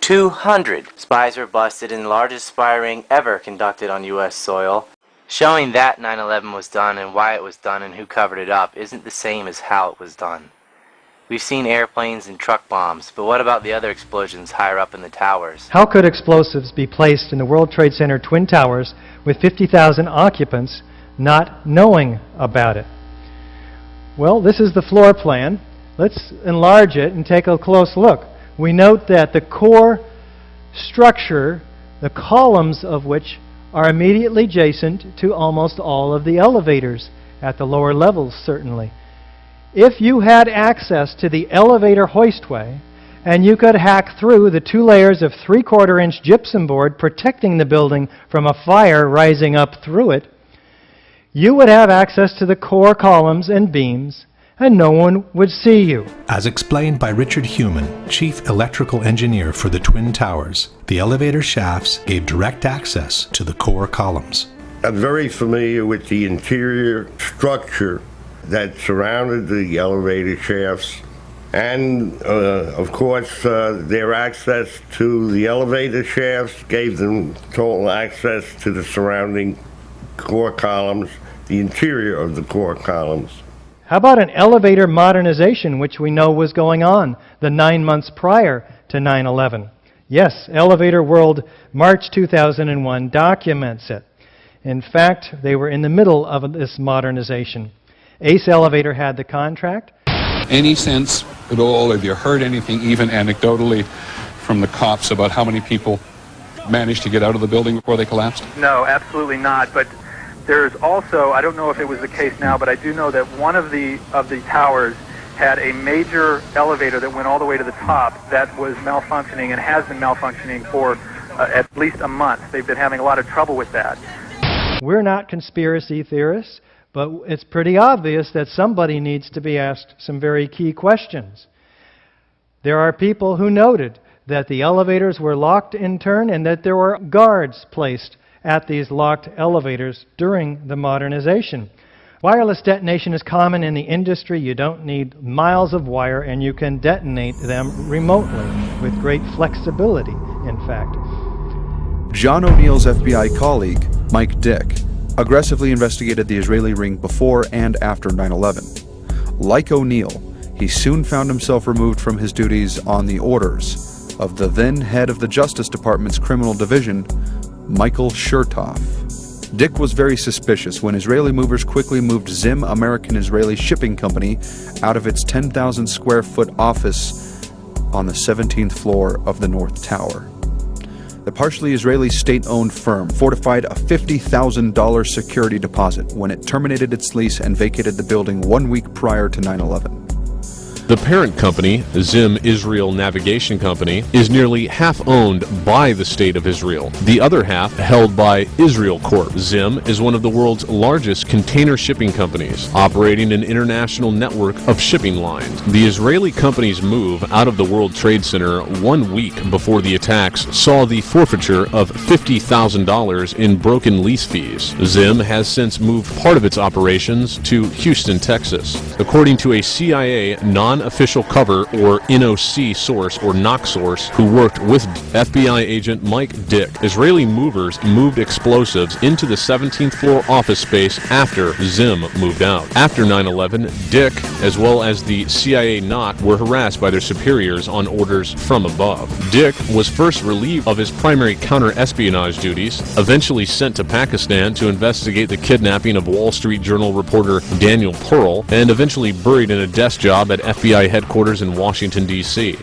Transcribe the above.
200 spies were busted in the largest spy ring ever conducted on U.S. soil. Showing that 9/11 was done and why it was done and who covered it up isn't the same as how it was done. We've seen airplanes and truck bombs, but what about the other explosions higher up in the towers? How could explosives be placed in the World Trade Center Twin Towers with 50,000 occupants not knowing about it? Well, this is the floor plan. Let's enlarge it and take a close look. We note that the core structure, the columns of which are immediately adjacent to almost all of the elevators, at the lower levels certainly. If you had access to the elevator hoistway and you could hack through the 2 layers of 3/4-inch gypsum board protecting the building from a fire rising up through it, you would have access to the core columns and beams, and no one would see you. As explained by Richard Heumann, Chief Electrical Engineer for the Twin Towers, the elevator shafts gave direct access to the core columns. I'm very familiar with the interior structure that surrounded the elevator shafts, and of course their access to the elevator shafts gave them total access to the surrounding core columns, the interior of the core columns. How about an elevator modernization, which we know was going on the 9 months prior to 9/11? Yes, Elevator World March 2001 documents it. In fact, they were in the middle of this modernization. Ace Elevator had the contract. Any sense at all, have you heard anything, even anecdotally, from the cops about how many people managed to get out of the building before they collapsed? No, absolutely not. But there's also, I don't know if it was the case now, but I do know that one of the towers had a major elevator that went all the way to the top that was malfunctioning and has been malfunctioning for at least a month. They've been having a lot of trouble with that. We're not conspiracy theorists, but it's pretty obvious that somebody needs to be asked some very key questions. There are people who noted that the elevators were locked in turn and that there were guards placed at these locked elevators during the modernization. Wireless detonation is common in the industry. You don't need miles of wire, and you can detonate them remotely with great flexibility, in fact. John O'Neill's FBI colleague, Mike Dick, aggressively investigated the Israeli ring before and after 9/11. Like O'Neill, he soon found himself removed from his duties on the orders of the then head of the Justice Department's Criminal Division, Michael Chertoff. Dick was very suspicious when Israeli movers quickly moved Zim American-Israeli Shipping Company out of its 10,000 square foot office on the 17th floor of the North Tower. The partially Israeli state-owned firm fortified a $50,000 security deposit when it terminated its lease and vacated the building 1 week prior to 9/11. The parent company, Zim Israel Navigation Company, is nearly half owned by the State of Israel, the other half held by Israel Corp. Zim is one of the world's largest container shipping companies, operating an international network of shipping lines. The Israeli company's move out of the World Trade Center 1 week before the attacks saw the forfeiture of $50,000 in broken lease fees. Zim has since moved part of its operations to Houston, Texas. According to a CIA non-official cover or NOC source or NOC source who worked with FBI agent Mike Dick, Israeli movers moved explosives into the 17th floor office space after Zim moved out. After 9/11, Dick, as well as the CIA NOC, were harassed by their superiors on orders from above. Dick was first relieved of his primary counter-espionage duties, eventually sent to Pakistan to investigate the kidnapping of Wall Street Journal reporter Daniel Pearl, and eventually buried in a desk job at FBI headquarters in Washington, D.C.